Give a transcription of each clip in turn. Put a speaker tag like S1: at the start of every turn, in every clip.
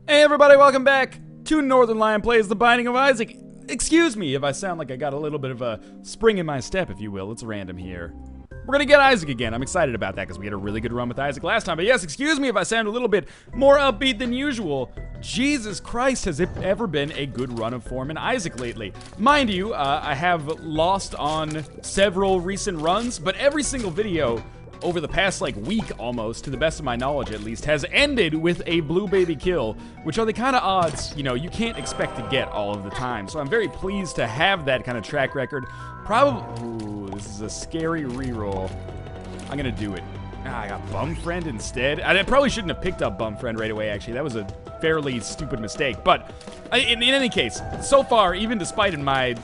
S1: Hey everybody, welcome back to Northernlion Plays The Binding of Isaac. Excuse me if I sound like I got a little bit of a spring in my step, if you will. It's random here. We're gonna get Isaac again. I'm excited about that because we had a really good run with Isaac last time. But yes, excuse me if I sound a little bit more upbeat than usual. Jesus Christ, has it ever been a good run of form in Isaac lately? Mind you, I have lost on several recent runs, but every single video over the past, week almost, to the best of my knowledge at least, has ended with a blue baby kill, which are the kind of odds, you can't expect to get all of the time. So I'm very pleased to have that kind of track record. Probably, ooh, this is a scary reroll. I'm gonna do it. I got Bum Friend instead. I probably shouldn't have picked up Bum Friend right away, actually. That was a fairly stupid mistake. But in any case, so far, even despite my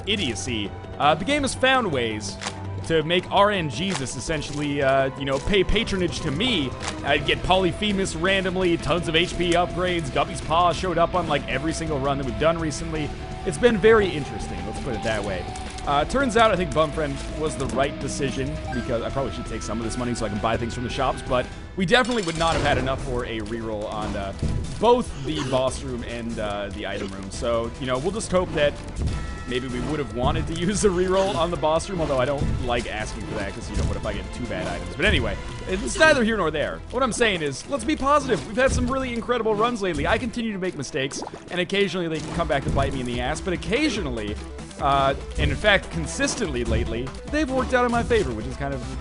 S1: idiocy, the game has found ways to make RN Jesus essentially, pay patronage to me. I'd get Polyphemus randomly, tons of HP upgrades. Guppy's Paw showed up on every single run that we've done recently. It's been very interesting, let's put it that way. Turns out I think Bum Friend was the right decision because I probably should take some of this money so I can buy things from the shops, but we definitely would not have had enough for a reroll on both the boss room and the item room. So, we'll just hope that maybe we would have wanted to use the reroll on the boss room, although I don't like asking for that because, what if I get 2 bad items? But anyway, it's neither here nor there. What I'm saying is, let's be positive. We've had some really incredible runs lately. I continue to make mistakes, and occasionally they can come back to bite me in the ass, but occasionally, and in fact, consistently lately, they've worked out in my favor, which is kind of,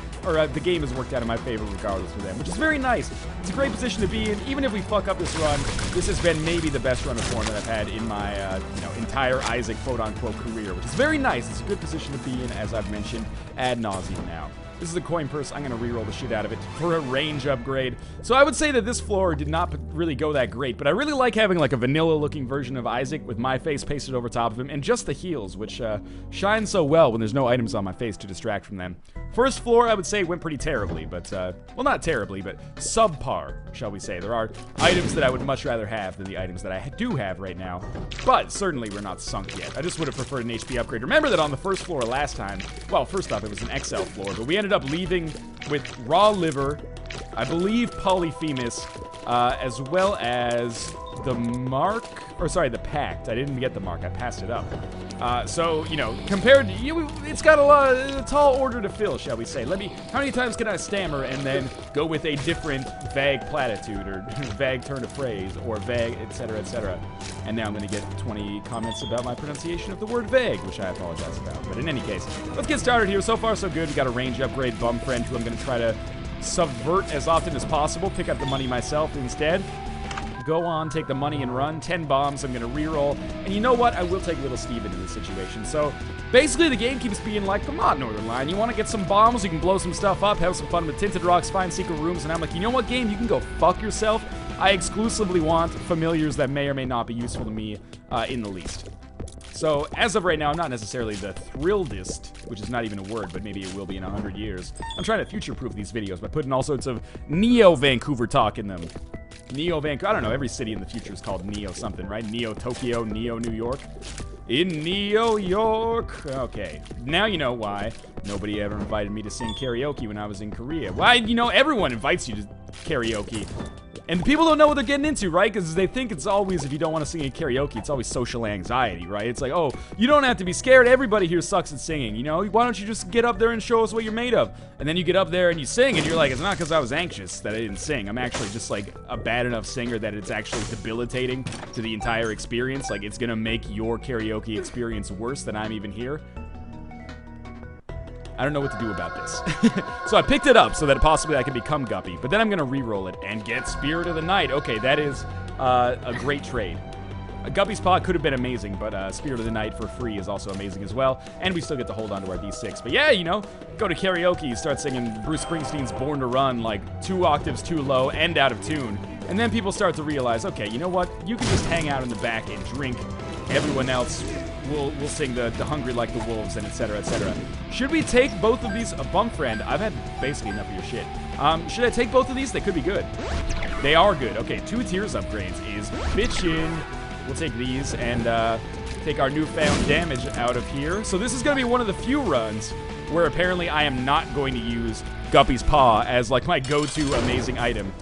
S1: the game has worked out in my favor regardless for them, which is very nice. It's a great position to be in. Even if we fuck up this run, this has been maybe the best run of form that I've had in my, entire Isaac quote-unquote career, which is very nice. It's a good position to be in, as I've mentioned ad nauseum now. This is a coin purse. I'm going to reroll the shit out of it for a range upgrade. So I would say that this floor did not really go that great, but I really like having a vanilla-looking version of Isaac with my face pasted over top of him, and just the heels, which shine so well when there's no items on my face to distract from them. First floor, I would say, went pretty terribly, but, well, not terribly, but subpar, shall we say. There are items that I would much rather have than the items that I do have right now, but certainly we're not sunk yet. I just would have preferred an HP upgrade. Remember that on the first floor last time, well, first off, it was an XL floor, but we ended up leaving with raw liver, I believe Polyphemus, as well as the the pact. I didn't get the mark, I passed it up. So, compared to you, it's got a tall order to fill, shall we say. How many times can I stammer and then go with a different vague platitude, or vague turn of phrase, or vague, etc., etc. And now I'm going to get 20 comments about my pronunciation of the word vague, which I apologize about. But in any case, let's get started here. So far, so good. We got a range upgrade, Bum Friend, who I'm going to try to subvert as often as possible, pick up the money myself instead. Go on, take the money and run. 10 bombs, I'm going to reroll. And you know what? I will take Little Steve into this situation. So, basically, the game keeps being like, come on, Northernlion, you want to get some bombs, you can blow some stuff up, have some fun with tinted rocks, find secret rooms, and I'm like, you know what, game? You can go fuck yourself. I exclusively want familiars that may or may not be useful to me in the least. So, as of right now, I'm not necessarily the thrilledest, which is not even a word, but maybe it will be in 100 years. I'm trying to future-proof these videos by putting all sorts of Neo-Vancouver talk in them. Neo-Vancouver, I don't know, every city in the future is called Neo something, right? Neo-Tokyo, Neo-New York. In Neo York. Okay, now you know why nobody ever invited me to sing karaoke when I was in Korea. Why, everyone invites you to karaoke. And people don't know what they're getting into, right? Because they think it's always, if you don't want to sing at karaoke, it's always social anxiety, right? It's like, oh, you don't have to be scared. Everybody here sucks at singing, Why don't you just get up there and show us what you're made of? And then you get up there and you sing, and you're like, it's not because I was anxious that I didn't sing. I'm actually just, a bad enough singer that it's actually debilitating to the entire experience. It's going to make your karaoke experience worse than I'm even here. I don't know what to do about this. So I picked it up so that possibly I can become Guppy, but then I'm going to re-roll it and get Spirit of the Night. Okay, that is a great trade. Guppy's Paw could have been amazing, but Spirit of the Night for free is also amazing as well, and we still get to hold on to our D6. But yeah, go to karaoke, start singing Bruce Springsteen's Born to Run, 2 octaves too low and out of tune, and then people start to realize, okay, you know what? You can just hang out in the back and drink. Everyone else will sing the Hungry Like the Wolves and etc., etc. Should we take both of these? Bum Friend, I've had basically enough of your shit. Should I take both of these? They could be good. They are good. Okay, 2 tiers upgrades is bitchin'. We'll take these and take our newfound damage out of here. So this is going to be one of the few runs where apparently I am not going to use Guppy's Paw as like my go-to amazing item.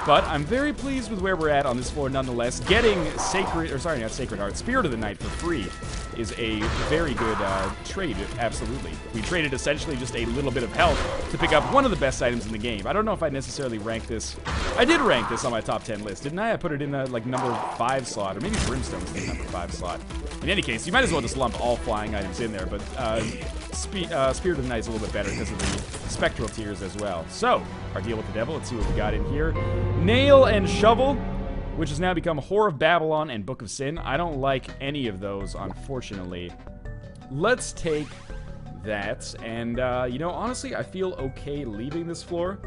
S1: But I'm very pleased with where we're at on this floor nonetheless. Getting Spirit of the Night for free is a very good trade, absolutely. We traded essentially just a little bit of health to pick up one of the best items in the game. I don't know if I necessarily rank this. I did rank this on my top 10 list, didn't I? I put it in the like number 5 slot, or maybe Brimstone's in the number 5 slot. In any case, you might as well just lump all flying items in there, but Spirit of the Night is a little bit better because of the spectral tiers as well. So, our deal with the devil, let's see what we got in here. Nail and Shovel, which has now become Whore of Babylon and Book of Sin. I don't like any of those, unfortunately. Let's take that, and, you know, honestly, I feel okay leaving this floor.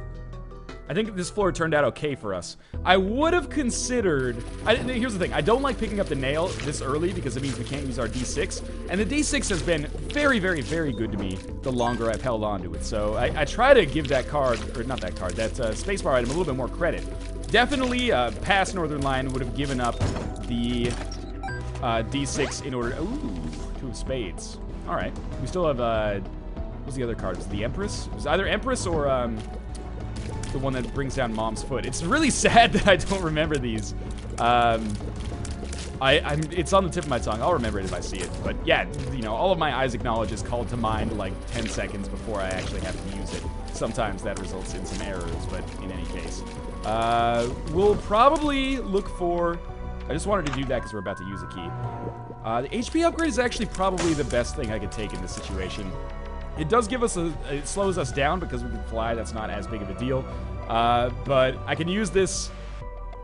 S1: I think this floor turned out okay for us. I would have considered... here's the thing. I don't like picking up the nail this early because it means we can't use our D6. And the D6 has been very, very, very good to me the longer I've held on to it. So I try to give that card, or not that card, that spacebar item a little bit more credit. Definitely, past Northernlion would have given up the D6 in order... Ooh, 2 of spades. All right. We still have... what was the other card? Was it the Empress? It was either Empress or... the one that brings down Mom's foot. It's really sad that I don't remember these. It's on the tip of my tongue. I'll remember it if I see it. But yeah, you know, all of my Isaac knowledge is called to mind like 10 seconds before I actually have to use it. Sometimes that results in some errors, but in any case. We'll probably look for... I just wanted to do that because we're about to use a key. The HP upgrade is actually probably the best thing I could take in this situation. It does give us it slows us down because we can fly. That's not as big of a deal. But I can use this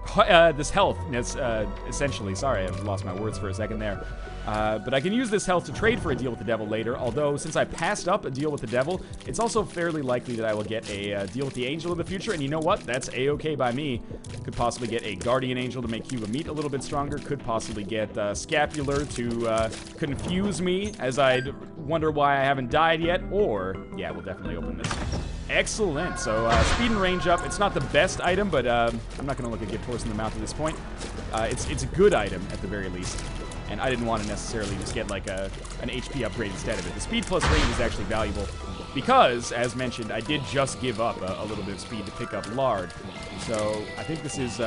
S1: health, essentially. Sorry, I've lost my words for a second there. But I can use this health to trade for a deal with the devil later, although since I passed up a deal with the devil, it's also fairly likely that I will get a deal with the angel in the future, and you know what? That's a-okay by me. Could possibly get a guardian angel to make Cuba Meat a little bit stronger, could possibly get scapular to confuse me as I'd wonder why I haven't died yet, or, yeah, we'll definitely open this. Excellent. So, speed and range up. It's not the best item, but I'm not going to look a gift horse in the mouth at this point. It's a good item, at the very least. And I didn't want to necessarily just get, like, an HP upgrade instead of it. The speed plus range is actually valuable because, as mentioned, I did just give up a little bit of speed to pick up Lard. So, I think this is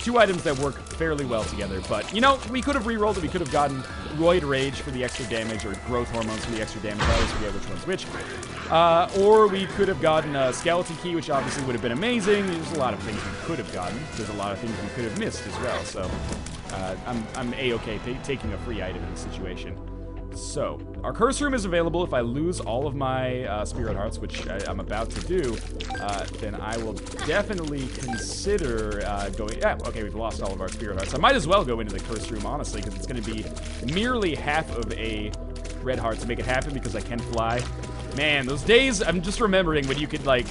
S1: 2 items that work fairly well together. But, you know, we could have re-rolled it. We could have gotten Roid Rage for the extra damage, or Growth Hormones for the extra damage. I always forget which one's which. Or we could have gotten a Skeleton Key, which obviously would have been amazing. There's a lot of things we could have gotten. There's a lot of things we could have missed as well. So, I'm a-okay taking a free item in this situation. So, our Curse Room is available. If I lose all of my Spirit Hearts, which I'm about to do, then I will definitely consider going... Yeah, okay, we've lost all of our Spirit Hearts. I might as well go into the Curse Room, honestly, because it's going to be merely half of a red heart to make it happen because I can fly. Man, those days, I'm just remembering when you could, like,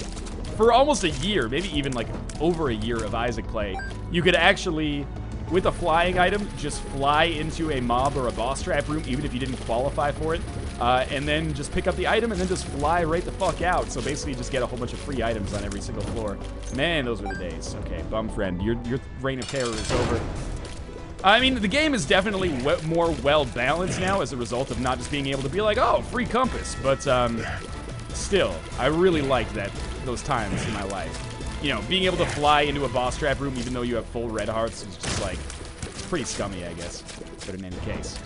S1: for almost a year, maybe even, like, over a year of Isaac play, you could actually... with a flying item, just fly into a mob or a boss trap room, even if you didn't qualify for it, and then just pick up the item and then just fly right the fuck out. So basically just get a whole bunch of free items on every single floor. Man, those were the days. Okay, Bum Friend, your reign of terror is over. I mean, the game is definitely more well-balanced now as a result of not just being able to be like, oh, free compass. But still, I really liked those times in my life. You know, being able to fly into a boss trap room even though you have full red hearts is just, like, pretty scummy, I guess. But in any case.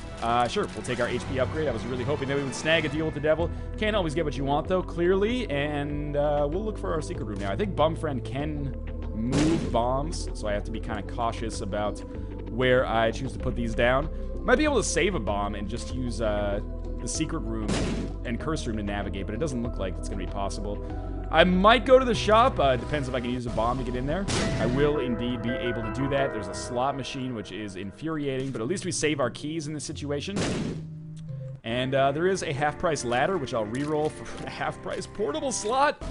S1: Sure, we'll take our HP upgrade. I was really hoping that we would snag a deal with the devil. Can't always get what you want, though, clearly. And we'll look for our secret room now. I think Bum Friend can move bombs, so I have to be kind of cautious about where I choose to put these down. Might be able to save a bomb and just use the secret room and curse room to navigate, but it doesn't look like it's going to be possible. I might go to the shop. Depends if I can use a bomb to get in there. I will indeed be able to do that. There's a slot machine, which is infuriating, but at least we save our keys in this situation. And there is a half-price ladder, which I'll re-roll for a half-price portable slot.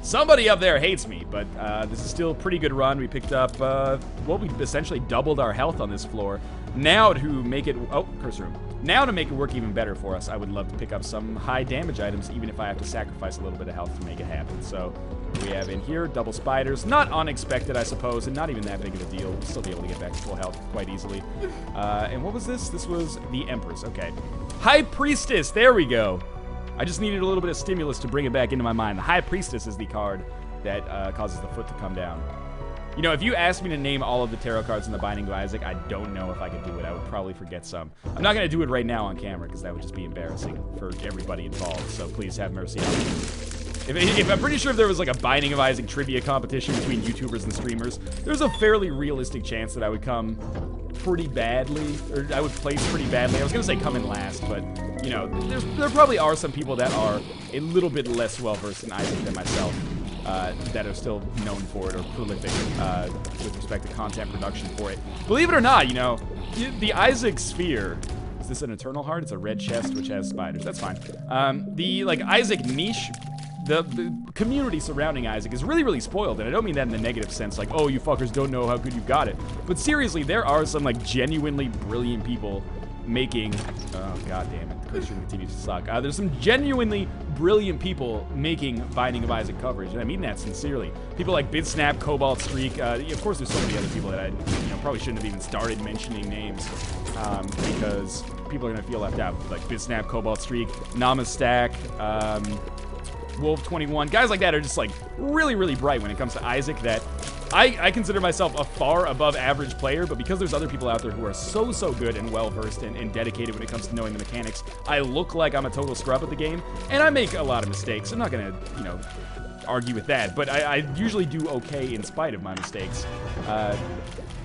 S1: Somebody up there hates me, but this is still a pretty good run. We picked up, well, we essentially doubled our health on this floor. Now to make it, oh, curse room. Now to make it work even better for us, I would love to pick up some high damage items, even if I have to sacrifice a little bit of health to make it happen. So we have in here double spiders. Not unexpected, I suppose, and not even that big of a deal. We'll still be able to get back to full health quite easily. And what was this? This was the Empress. Okay. High Priestess. There we go. I just needed a little bit of stimulus to bring it back into my mind. The High Priestess is the card that causes the foot to come down. You know, if you asked me to name all of the tarot cards in the Binding of Isaac, I don't know if I could do it. I would probably forget some. I'm not going to do it right now on camera because that would just be embarrassing for everybody involved, so please have mercy on me. If I'm pretty sure if there was like a Binding of Isaac trivia competition between YouTubers and streamers, there's a fairly realistic chance that I would come pretty badly, or I would place pretty badly. I was going to say come in last, but, you know, there probably are some people that are a little bit less well-versed in Isaac than myself. That are still known for it or prolific with respect to content production for it. Believe it or not, you know, the Isaac Sphere, is this an Eternal Heart? It's a red chest which has spiders. That's fine. The, like, Isaac niche, the community surrounding Isaac is really, really spoiled, and I don't mean that in the negative sense, like, oh, you fuckers don't know how good you've got it. But seriously, there are some, like, genuinely brilliant people making, oh, god damn it, the Christian continues to suck. There's some genuinely brilliant people making Binding of Isaac coverage, and I mean that sincerely. People like BidSnap, Cobalt Streak, of course there's so many other people that I probably shouldn't have even started mentioning names, because people are gonna feel left out. Like BidSnap, Cobalt Streak, Namastack, Wolf21, guys like that are just like really, really bright when it comes to Isaac that I consider myself a far above average player, but because there's other people out there who are so good and well-versed and dedicated when it comes to knowing the mechanics, I look like I'm a total scrub at the game, and I make a lot of mistakes. I'm not gonna, you know, argue with that, but I usually do okay in spite of my mistakes.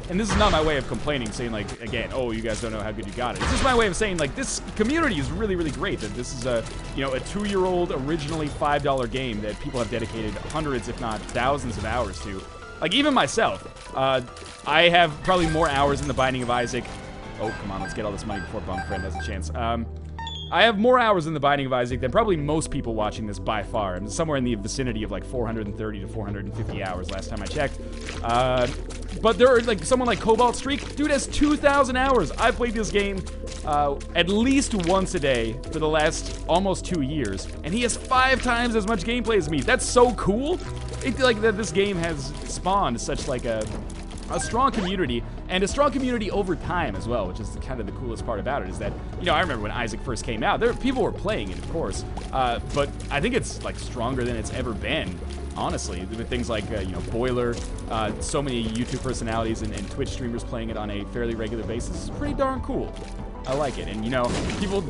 S1: And this is not my way of complaining, saying like, again, oh, you guys don't know how good you got it. It's just my way of saying like, this community is really, really great. That this is a, you know, a 2-year-old originally $5 game that people have dedicated hundreds, if not thousands of hours to. Like, even myself, I have probably more hours in the Binding of Isaac. Oh, come on, let's get all this money before Bumfriend has a chance. I have more hours in the Binding of Isaac than probably most people watching this by far. I'm somewhere in the vicinity of like 430 to 450 hours last time I checked. But there are like someone like Cobalt Streak, dude has 2,000 hours. I've played this game at least once a day for the last almost 2 years, and he has 5 times as much gameplay as me. That's so cool. It's like that this game has spawned such like a strong community, and a strong community over time as well, which is kind of the coolest part about it, is that, you know, I remember when Isaac first came out, people were playing it, of course, but I think it's like stronger than it's ever been, honestly, with things like, you know, Boiler, so many YouTube personalities and Twitch streamers playing it on a fairly regular basis. It's pretty darn cool. I like it, and, you know, people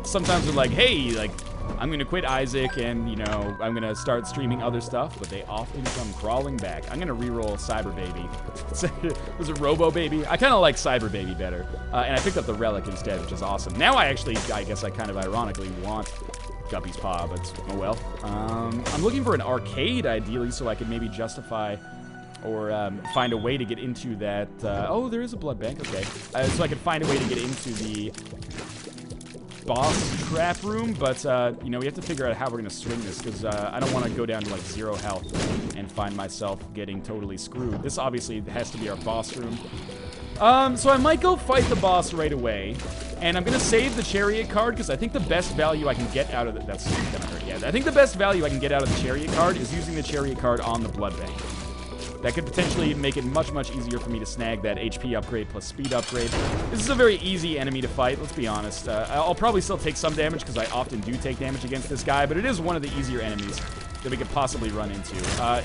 S1: sometimes are like, hey, like, I'm gonna quit Isaac and, you know, I'm gonna start streaming other stuff, but they often come crawling back. I'm gonna re-roll Cyber Baby. Was it Robo Baby? I kind of like Cyber Baby better. And I picked up the Relic instead, which is awesome. Now I guess I kind of ironically want Guppy's Paw, but oh well. I'm looking for an arcade, ideally, so I could maybe justify or find a way to get into that. Oh, there is a blood bank, okay. So I could find a way to get into the boss trap room, but you know, we have to figure out how we're gonna swing this, because I don't want to go down to like 0 health and find myself getting totally screwed. This obviously has to be our boss room. So I might go fight the boss right away, and I'm gonna save the Chariot card because I think the best value I can get out of it, that's gonna hurt. Yeah, I think the best value I can get out of the Chariot card is using the Chariot card on the blood bank. That could potentially make it much, much easier for me to snag that HP upgrade plus speed upgrade. This is a very easy enemy to fight, let's be honest. I'll probably still take some damage because I often do take damage against this guy, but it is one of the easier enemies that we could possibly run into.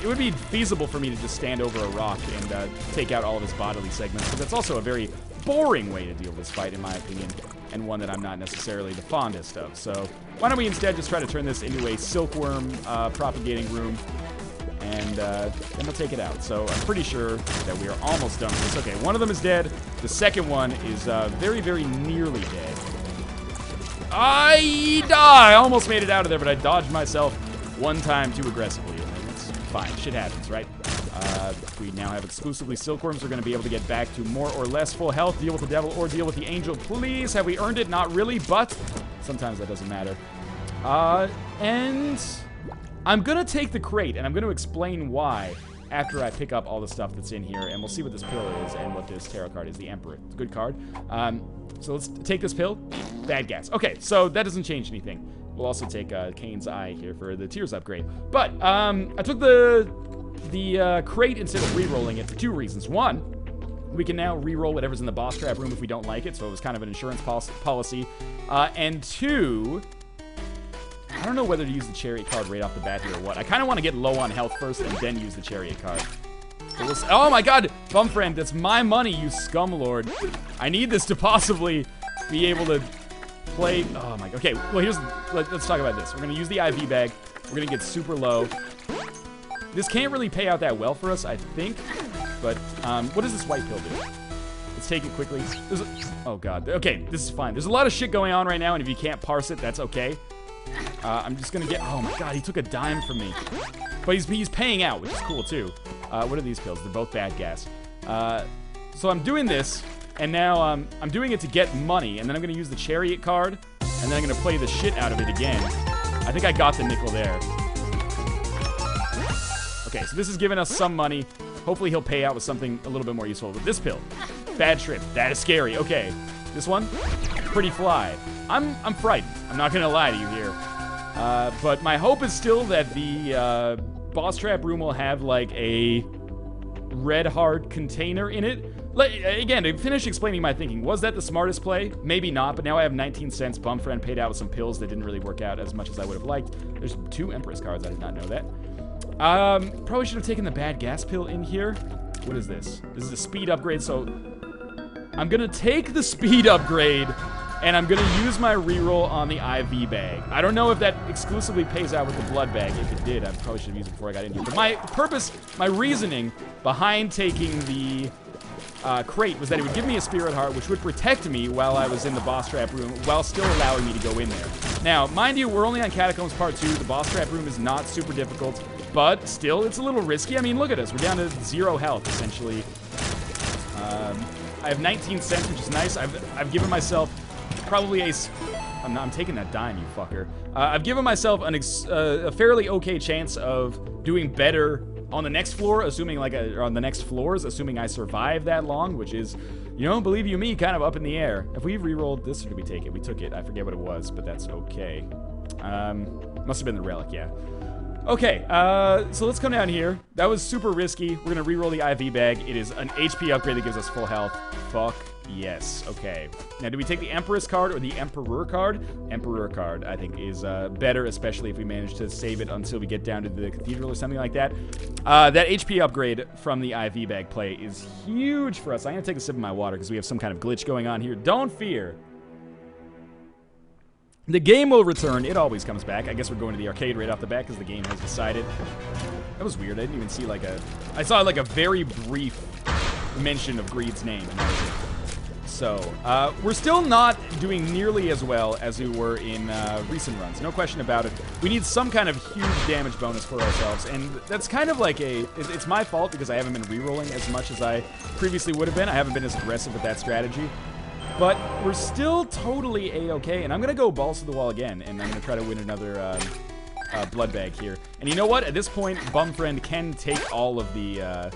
S1: It would be feasible for me to just stand over a rock and take out all of his bodily segments, but that's also a very boring way to deal with this fight, in my opinion, and one that I'm not necessarily the fondest of. So why don't we instead just try to turn this into a silkworm propagating room, and then we'll take it out. So I'm pretty sure that we are almost done with this. Okay, one of them is dead. The second one is very, very nearly dead. I almost made it out of there, but I dodged myself one time too aggressively. That's fine. Shit happens, right? We now have exclusively silkworms. We're going to be able to get back to more or less full health, deal with the devil or deal with the angel. Please, have we earned it? Not really, but sometimes that doesn't matter. And I'm going to take the crate, and I'm going to explain why after I pick up all the stuff that's in here, and we'll see what this pill is and what this tarot card is, the Emperor. It's a good card. So let's take this pill. Bad gas. Okay, so that doesn't change anything. We'll also take Kane's Eye here for the Tears upgrade. But I took the crate instead of re-rolling it for 2 reasons. One, we can now re-roll whatever's in the boss trap room if we don't like it, so it was kind of an insurance policy. And 2, I don't know whether to use the chariot card right off the bat here or what. I kind of want to get low on health first and then use the chariot card. Oh my god, Bum Friend, that's my money, you scumlord. I need this to possibly be able to play. Oh my god. Okay, well let's talk about this. We're gonna use the IV bag. We're gonna get super low. This can't really pay out that well for us, I think. But what does this white pill do? Let's take it quickly. Oh god. Okay, this is fine. There's a lot of shit going on right now, and if you can't parse it, that's okay. I'm just gonna get. Oh my god, he took a dime from me. But he's paying out, which is cool too. What are these pills? They're both bad gas. So I'm doing this, and now I'm doing it to get money, and then I'm gonna use the chariot card, and then I'm gonna play the shit out of it again. I think I got the nickel there. Okay, so this is giving us some money. Hopefully he'll pay out with something a little bit more useful. With this pill, bad trip. That is scary. Okay, this one, pretty fly. I'm frightened. I'm not gonna lie to you here. But my hope is still that the boss trap room will have like a red heart container in it. Again, to finish explaining my thinking, was that the smartest play? Maybe not, but now I have 19 cents. Bum Friend paid out with some pills that didn't really work out as much as I would have liked. There's 2 Empress cards. I did not know that. Probably should have taken the bad gas pill in here. What is this? This is a speed upgrade, so I'm gonna take the speed upgrade, and I'm gonna use my reroll on the IV bag. I don't know if that exclusively pays out with the blood bag. If it did, I probably should have used it before I got in here. But my reasoning behind taking the crate was that it would give me a spirit heart, which would protect me while I was in the boss trap room, while still allowing me to go in there. Now, mind you, we're only on Catacombs Part 2. The boss trap room is not super difficult, but still, it's a little risky. I mean, look at us. We're down to 0 health, essentially. I have 19 cents, which is nice. I've given myself probably I'm taking that dime, you fucker. I've given myself a fairly okay chance of doing better on the next floor, assuming or on the next floors, assuming I survive that long, which is, you know, believe you me, kind of up in the air. If we re-rolled this, or did we take it? We took it. I forget what it was, but that's okay. Must have been the relic, yeah. Okay, so let's come down here. That was super risky. We're gonna re-roll the IV bag. It is an HP upgrade that gives us full health. Fuck yes. Okay. Now, do we take the Empress card or the Emperor card? Emperor card, I think, is better, especially if we manage to save it until we get down to the cathedral or something like that. That HP upgrade from the IV bag play is huge for us. I'm gonna take a sip of my water because we have some kind of glitch going on here. Don't fear. The game will return. It always comes back. I guess we're going to the arcade right off the bat because the game has decided. That was weird. I didn't even see I saw like a very brief mention of Greed's name, and that was it. So, we're still not doing nearly as well as we were in recent runs. No question about it. We need some kind of huge damage bonus for ourselves, and that's kind of like it's my fault because I haven't been re-rolling as much as I previously would have been. I haven't been as aggressive with that strategy. But we're still totally A-okay, and I'm going to go balls to the wall again, and I'm going to try to win another blood bag here. And you know what? At this point, Bum Friend can take all of the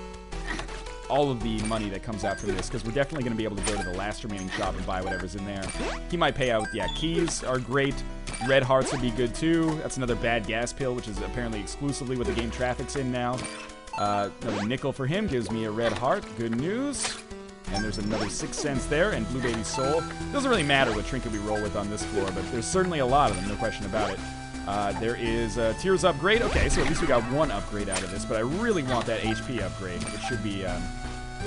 S1: money that comes out from this, because we're definitely going to be able to go to the last remaining shop and buy whatever's in there. He might pay out with, yeah, keys are great. Red hearts would be good, too. That's another bad gas pill, which is apparently exclusively what the game traffics in now. Another nickel for him gives me a red heart. Good news. And there's another 6 cents there, and Blue Baby Soul. Doesn't really matter what trinket we roll with on this floor, but there's certainly a lot of them, no question about it. There is a Tears upgrade. Okay, so at least we got one upgrade out of this, but I really want that HP upgrade, which should be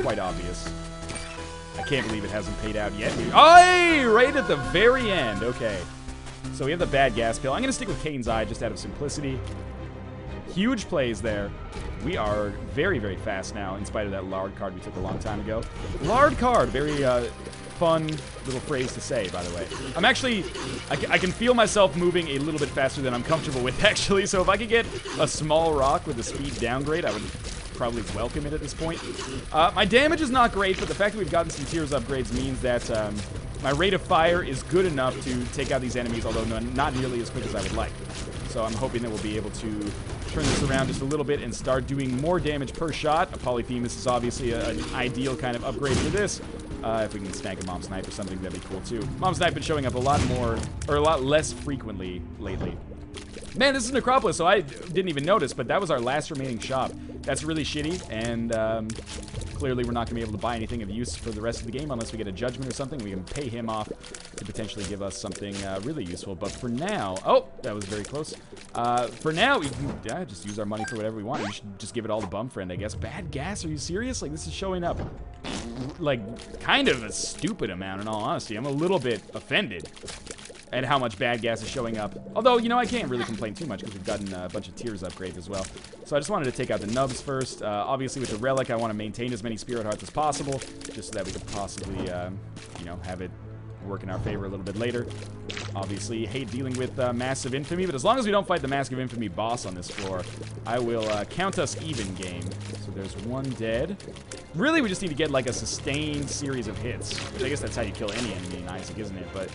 S1: quite obvious. I can't believe it hasn't paid out yet. Oh, right at the very end. Okay. So we have the bad gas pill. I'm going to stick with Kane's Eye just out of simplicity. Huge plays there. We are very, very fast now, in spite of that lard card we took a long time ago. Lard card, very fun little phrase to say, by the way. I'm actually, I can feel myself moving a little bit faster than I'm comfortable with, actually. So if I could get a small rock with a speed downgrade, I would probably welcome it at this point. My damage is not great, but the fact that we've gotten some Tears upgrades means that my rate of fire is good enough to take out these enemies, although not nearly as quick as I would like. So I'm hoping that we'll be able to turn this around just a little bit and start doing more damage per shot. A Polyphemus is obviously an ideal kind of upgrade for this. If we can snag a Mom Snipe or something, that'd be cool too. Mom Snipe been showing up a lot more, or a lot less frequently lately. Man, this is Necropolis, so I didn't even notice, but that was our last remaining shop. That's really shitty, and Clearly, we're not going to be able to buy anything of use for the rest of the game unless we get a judgment or something. We can pay him off to potentially give us something really useful. But for now... Oh, that was very close. For now, we can just use our money for whatever we want. We should just give it all to Bum Friend, I guess. Bad gas? Are you serious? Like, this is showing up, like, kind of a stupid amount, in all honesty. I'm a little bit offended at how much bad gas is showing up. Although, you know, I can't really complain too much because we've gotten a bunch of tiers upgrades as well. So I just wanted to take out the nubs first. Obviously, with the relic, I want to maintain as many spirit hearts as possible, just so that we could possibly, you know, have it work in our favor a little bit later. Obviously, hate dealing with Massive Infamy, but as long as we don't fight the Massive Infamy boss on this floor, I will count us even game. So there's one dead. Really, we just need to get, like, a sustained series of hits. Which I guess that's how you kill any enemy in Isaac, isn't it? But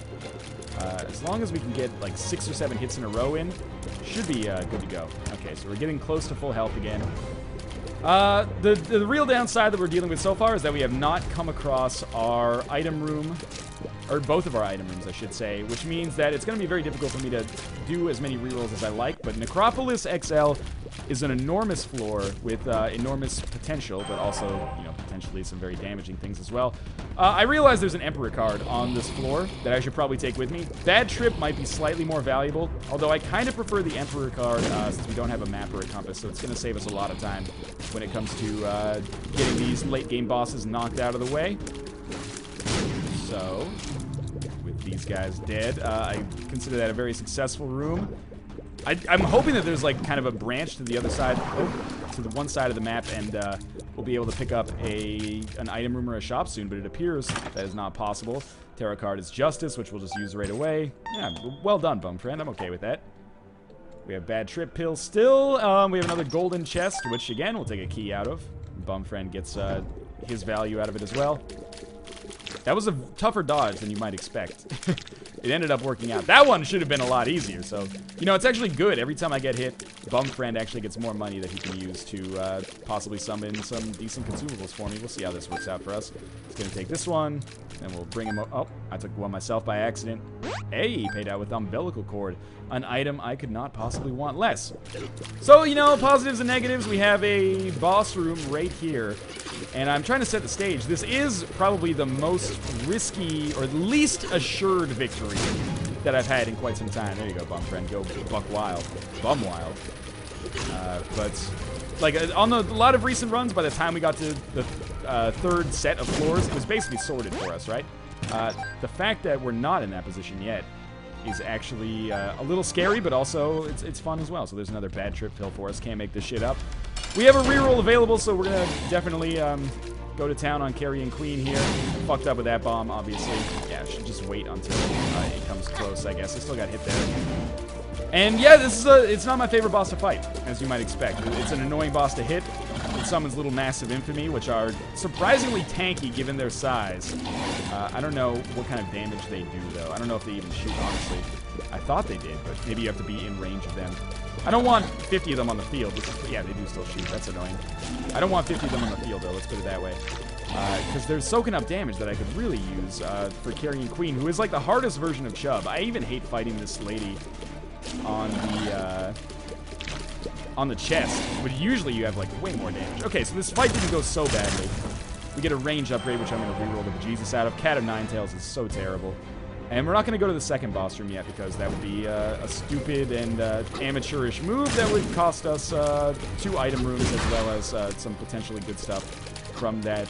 S1: as long as we can get, like, 6 or 7 hits in a row in, should be good to go. Okay, so we're getting close to full health again. The real downside that we're dealing with so far is that we have not come across our item room, or both of our item rooms, I should say, which means that it's going to be very difficult for me to do as many rerolls as I like, but Necropolis XL is an enormous floor with enormous potential, but also, you know, potentially some very damaging things as well. I realize there's an Emperor card on this floor that I should probably take with me. Bad Trip might be slightly more valuable, although I kind of prefer the Emperor card since we don't have a map or a compass, so it's going to save us a lot of time when it comes to getting these late game bosses knocked out of the way. So, with these guys dead, I consider that a very successful room. I'm hoping that there's, like, kind of a branch to the other side, to the one side of the map, and we'll be able to pick up an item room or a shop soon, but it appears that is not possible. Tarot card is Justice, which we'll just use right away. Yeah, well done, Bum Friend. I'm okay with that. We have Bad Trip Pills still. We have another golden chest, which, again, we'll take a key out of. Bum Friend gets his value out of it as well. That was a tougher dodge than you might expect. It ended up working out. That one should have been a lot easier. So, you know, it's actually good. Every time I get hit, Bum Friend actually gets more money that he can use to possibly summon some decent consumables for me. We'll see how this works out for us. It's going to take this one, and we'll bring him up. Oh, I took one myself by accident. Hey, paid out with umbilical cord. An item I could not possibly want less. So, you know, positives and negatives. We have a boss room right here. And I'm trying to set the stage. This is probably the most risky, or least assured victory that I've had in quite some time. There you go, Bum Friend. Go buck wild. Bum wild. But, like, on a lot of recent runs, by the time we got to the third set of floors, it was basically sorted for us, right? The fact that we're not in that position yet is actually a little scary, but also it's fun as well. So there's another Bad Trip Pill for us. Can't make this shit up. We have a reroll available, so we're going to definitely go to town on Carrion Queen here. Fucked up with that bomb, obviously. Yeah, I should just wait until it comes close, I guess. I still got hit there. And yeah, this is it's not my favorite boss to fight, as you might expect. It's an annoying boss to hit. It summons little Massive Infamy, which are surprisingly tanky given their size. I don't know what kind of damage they do, though. I don't know if they even shoot, honestly. I thought they did, but maybe you have to be in range of them. I don't want 50 of them on the field. Yeah, they do still shoot. That's annoying. I don't want 50 of them on the field, though. Let's put it that way. Because they're soaking up damage that I could really use for Carrion Queen, who is like the hardest version of Chubb. I even hate fighting this lady on the chest, but usually you have like way more damage. Okay, so this fight didn't go so badly. We get a range upgrade, which I'm going to reroll the bejesus out of. Cat of Nine Tails is so terrible. And we're not going to go to the second boss room yet because that would be a stupid and amateurish move that would cost us 2 item rooms as well as some potentially good stuff from that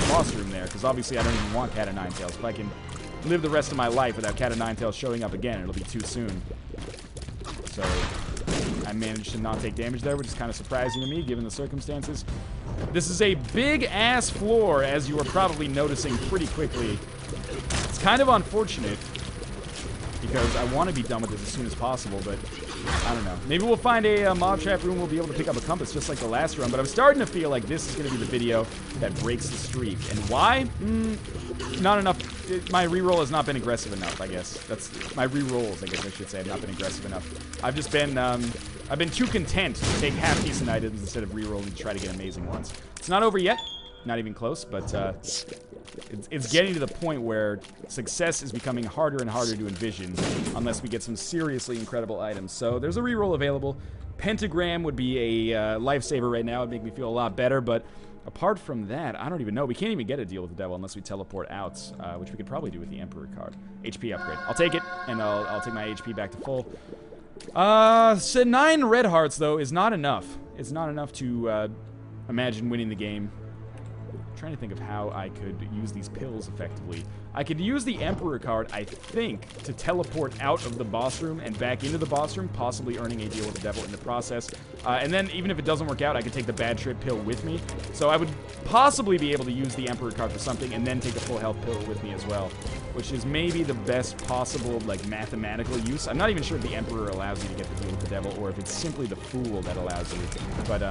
S1: boss room there. Because obviously I don't even want Cat of Nine Tails. If I can live the rest of my life without Cat of Nine Tails showing up again, it'll be too soon. So I managed to not take damage there, which is kind of surprising to me given the circumstances. This is a big-ass floor, as you are probably noticing pretty quickly. It's kind of unfortunate because I want to be done with this as soon as possible, but I don't know. Maybe we'll find a mob trap room. We'll be able to pick up a compass just like the last run, but I'm starting to feel like this is going to be the video that breaks the streak. And why? Not enough. My reroll has not been aggressive enough, I guess. That's my rerolls, I guess I should say, have not been aggressive enough. I've just been, I've been too content to take half-decent items instead of rerolling to try to get amazing ones. It's not over yet. Not even close, but it's getting to the point where success is becoming harder and harder to envision unless we get some seriously incredible items. So there's a reroll available. Pentagram would be a lifesaver right now. It'd make me feel a lot better, but Apart from that, I don't even know. We can't even get a deal with the devil unless we teleport out, which we could probably do with the Emperor card. HP upgrade. I'll take it, and I'll take my HP back to full. So 9 red hearts, though, is not enough. It's not enough to imagine winning the game. I'm trying to think of how I could use these pills effectively. I could use the Emperor card, I think, to teleport out of the boss room and back into the boss room, possibly earning a deal with the devil in the process. And then, even if it doesn't work out, I could take the bad trip pill with me. So I would possibly be able to use the Emperor card for something and then take the full health pill with me as well, which is maybe the best possible, like, mathematical use. I'm not even sure if the Emperor allows you to get the deal with the devil or if it's simply the Fool that allows you. But,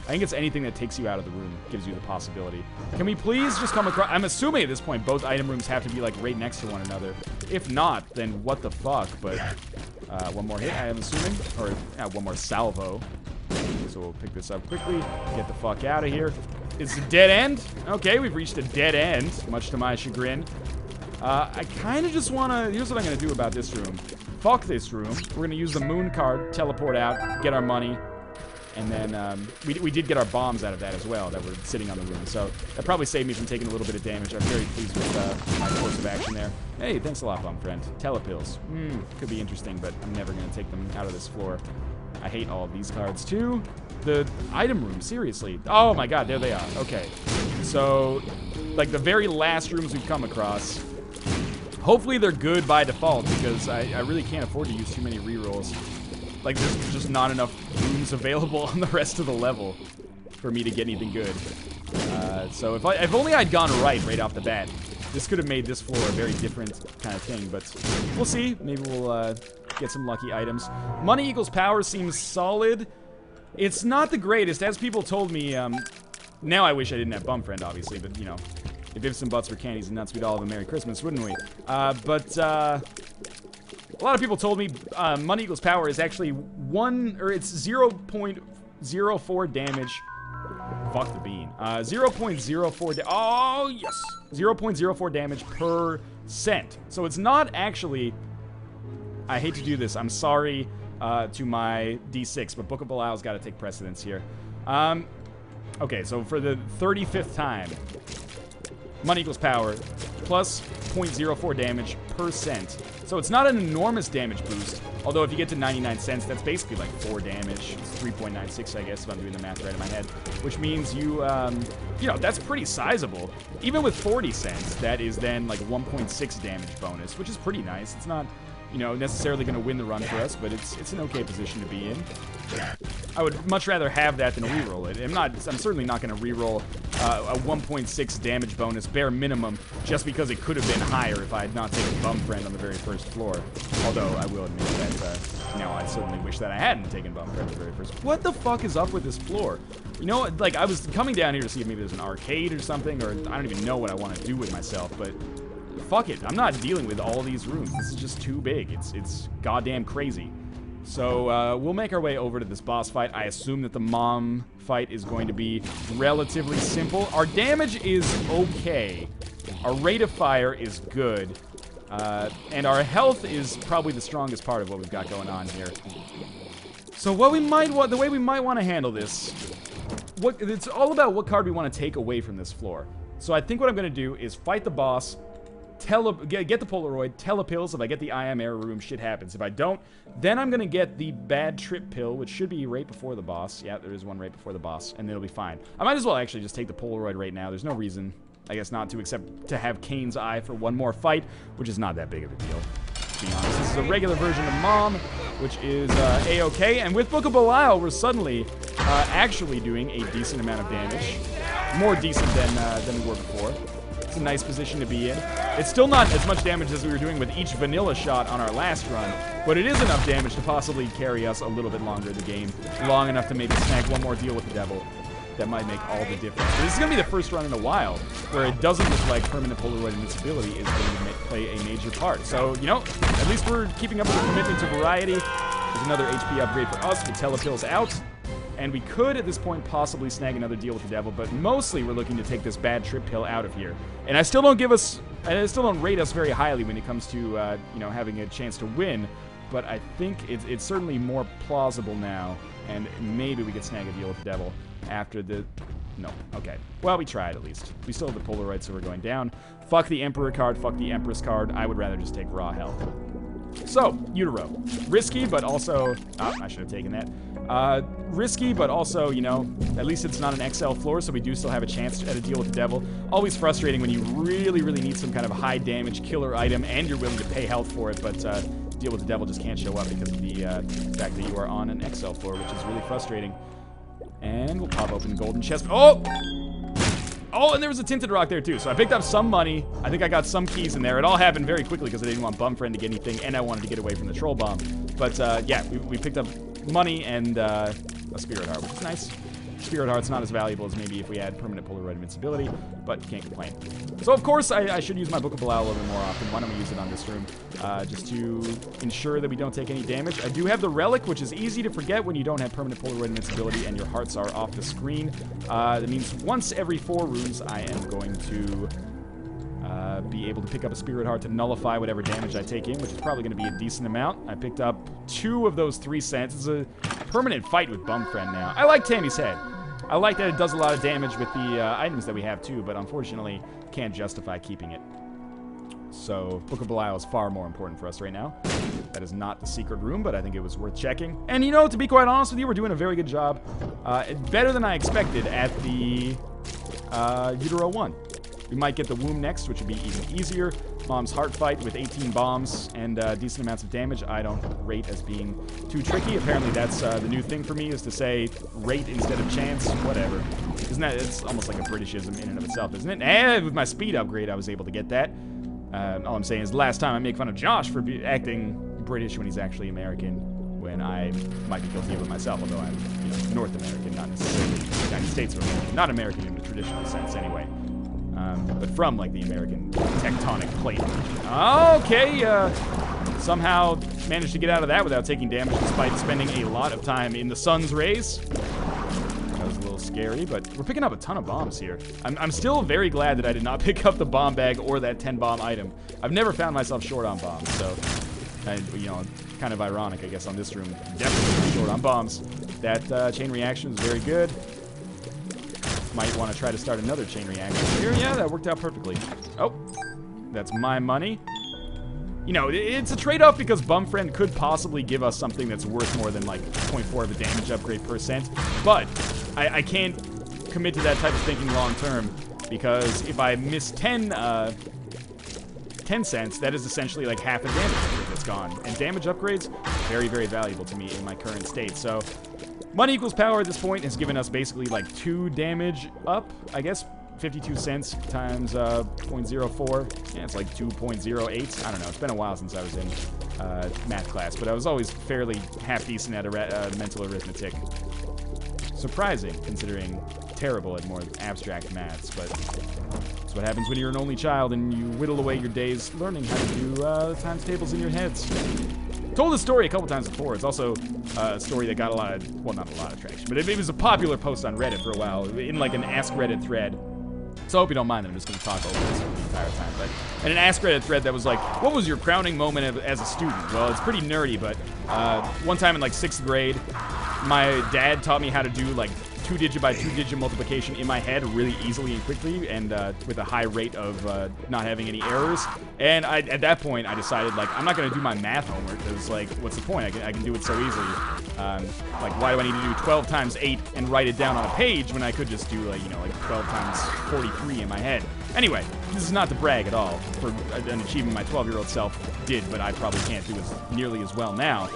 S1: I think it's anything that takes you out of the room, gives you the possibility. Can we please just come across... I'm assuming at this point both item rooms have to be, like, right next to one another. If not, then what the fuck? But, one more hit, I am assuming. Or, one more salvo. So we'll pick this up quickly, get the fuck out of here. It's a dead end? Okay, we've reached a dead end, much to my chagrin. I kind of just want to... Here's what I'm going to do about this room. Fuck this room. We're going to use the moon card, teleport out, get our money. And then, we did get our bombs out of that as well, that were sitting on the room. So, that probably saved me from taking a little bit of damage. I'm very pleased with my course of action there. Hey, thanks a lot, bomb friend. Telepills. Could be interesting, but I'm never going to take them out of this floor. I hate all of these cards, too. The item room, seriously. Oh my god, there they are. Okay. So, like, the very last rooms we've come across, hopefully they're good by default, because I really can't afford to use too many rerolls. Like, there's just not enough rooms available on the rest of the level for me to get anything good. So if only I'd gone right off the bat, this could have made this floor a very different kind of thing. But we'll see. Maybe we'll get some lucky items. Money equals power seems solid. It's not the greatest. As people told me, now I wish I didn't have Bum Friend, obviously. But, you know, if ifs and buts were candies and nuts, we'd all have a Merry Christmas, wouldn't we? A lot of people told me money equals power is actually it's 0.04 damage. Fuck the bean. 0.04 oh, yes. 0.04 damage per cent. So it's not actually, I hate to do this, I'm sorry to my D6, but Book of Belial's got to take precedence here. Okay, so for the 35th time, money equals power plus 0.04 damage per cent. So it's not an enormous damage boost, although if you get to 99 cents, that's basically like 4 damage. It's 3.96, I guess, if I'm doing the math right in my head, which means you know, that's pretty sizable. Even with 40 cents, that is then like 1.6 damage bonus, which is pretty nice. It's not, you know, necessarily going to win the run for us, but it's an okay position to be in. I would much rather have that than reroll it. I'm certainly not going to reroll a 1.6 damage bonus bare minimum just because it could have been higher if I had not taken Bum Friend on the very first floor. Although I will admit that, you know, I certainly wish that I hadn't taken Bum Friend on the very first. What the fuck is up with this floor? You know, like, I was coming down here to see if maybe there's an arcade or something, or I don't even know what I want to do with myself, but fuck it. I'm not dealing with all these rooms. This is just too big. It's goddamn crazy. So, we'll make our way over to this boss fight. I assume that the mom fight is going to be relatively simple. Our damage is okay. Our rate of fire is good. And our health is probably the strongest part of what we've got going on here. So what we might want, the way we might want to handle this, it's all about what card we want to take away from this floor. So I think what I'm going to do is fight the boss, get the Polaroid, telepills. If I get the I am error room, shit happens. If I don't, then I'm going to get the bad trip pill, which should be right before the boss. Yeah, there is one right before the boss, and it'll be fine. I might as well actually just take the Polaroid right now. There's no reason, I guess, not to, except to have Kane's eye for one more fight, which is not that big of a deal, to be honest. This is a regular version of Mom, which is A-okay, and with Book of Belial, we're suddenly actually doing a decent amount of damage. More decent than we were before. It's a nice position to be in. It's still not as much damage as we were doing with each vanilla shot on our last run, but it is enough damage to possibly carry us a little bit longer in the game, long enough to maybe snag one more deal with the devil. That might make all the difference. But this is going to be the first run in a while where it doesn't look like permanent Polaroid invincibility is going to play a major part. So, you know, at least we're keeping up with the commitment to variety. There's another HP upgrade for us with telepills out. And we could, at this point, possibly snag another deal with the devil, but mostly we're looking to take this bad trip pill out of here. And I still don't rate us very highly when it comes to, you know, having a chance to win, but I think it's certainly more plausible now and maybe we could snag a deal with the devil after the... No. Okay. Well, we tried at least. We still have the Polaroid, so we're going down. Fuck the Emperor card. Fuck the Empress card. I would rather just take raw health. So, Utero. Risky, but also... Oh, I should have taken that. Risky, but also, you know, at least it's not an XL floor, so we do still have a chance at a deal with the devil. Always frustrating when you really, really need some kind of high damage killer item and you're willing to pay health for it, but deal with the devil just can't show up because of the fact that you are on an XL floor, which is really frustrating. And we'll pop open the golden chest. Oh! Oh, and there was a tinted rock there too. So I picked up some money. I think I got some keys in there. It all happened very quickly because I didn't want Bumfriend to get anything, and I wanted to get away from the troll bomb. But yeah, we picked up money and a spirit heart, which is nice. Spirit heart's not as valuable as maybe if we had permanent Polaroid invincibility, but can't complain. So of course I should use my Book of Belial a little bit more often. Why don't we use it on this room, just to ensure that we don't take any damage. I do have the relic, which is easy to forget when you don't have permanent Polaroid invincibility and your hearts are off the screen. That means once every 4 rooms I am going to be able to pick up a spirit heart to nullify whatever damage I take in, which is probably going to be a decent amount. I picked up 2 of those 3 cents. It's a permanent fight with Bumfriend now. I like Tammy's Head. I like that it does a lot of damage with the items that we have too, but unfortunately can't justify keeping it. So Book of Belial is far more important for us right now. That is not the secret room, but I think it was worth checking. And you know, to be quite honest with you, we're doing a very good job. Better than I expected at the Utero 1. We might get the womb next, which would be even easier. Mom's heart fight with 18 bombs and decent amounts of damage I don't rate as being too tricky. Apparently that's the new thing for me, is to say rate instead of chance. Whatever. Isn't that, it's almost like a Britishism in and of itself, isn't it? And with my speed upgrade I was able to get that. All I'm saying is the last time I make fun of Josh for acting British when he's actually American, when I might be guilty of it myself, although I'm, you know, North American, not necessarily the United States of America. Not American in the traditional sense anyway. But from, like, the American tectonic plate region. Okay, somehow managed to get out of that without taking damage despite spending a lot of time in the sun's rays. That was a little scary, but we're picking up a ton of bombs here. I'm still very glad that I did not pick up the bomb bag or that 10-bomb item. I've never found myself short on bombs, so, you know, kind of ironic, I guess, on this room. Definitely short on bombs. That chain reaction is very good. Might want to try to start another chain reaction here. Yeah, that worked out perfectly. Oh, that's my money. You know, it's a trade-off because Bumfriend could possibly give us something that's worth more than like 0.4 of a damage upgrade per cent. But I can't commit to that type of thinking long-term, because if I miss 10 cents, that is essentially like half a damage upgrade that's gone. And damage upgrades, very, very valuable to me in my current state. So money equals power at this point has given us basically like 2 damage up, I guess. 52 cents times 0.04. Yeah, it's like 2.08. I don't know. It's been a while since I was in math class, but I was always fairly half decent at mental arithmetic. Surprising, considering terrible at more abstract maths, but that's what happens when you're an only child and you whittle away your days learning how to do times tables in your heads. Told this story a couple times before. It's also a story that got a lot of, well, not a lot of traction, but it was a popular post on Reddit for a while, in like an Ask Reddit thread. So I hope you don't mind that I'm just going to talk over this the entire time. But in an Ask Reddit thread that was like, what was your crowning moment as a student? Well, it's pretty nerdy, but one time in like 6th grade, my dad taught me how to do like 2-digit by 2-digit multiplication in my head really easily and quickly, and with a high rate of not having any errors. And at that point, I decided, like, I'm not going to do my math homework, because, like, what's the point? I can do it so easily. Like, why do I need to do 12 times 8 and write it down on a page when I could just do, like, you know, like 12 times 43 in my head? Anyway, this is not to brag at all for an achievement my 12-year-old self did, but I probably can't do as nearly as well now.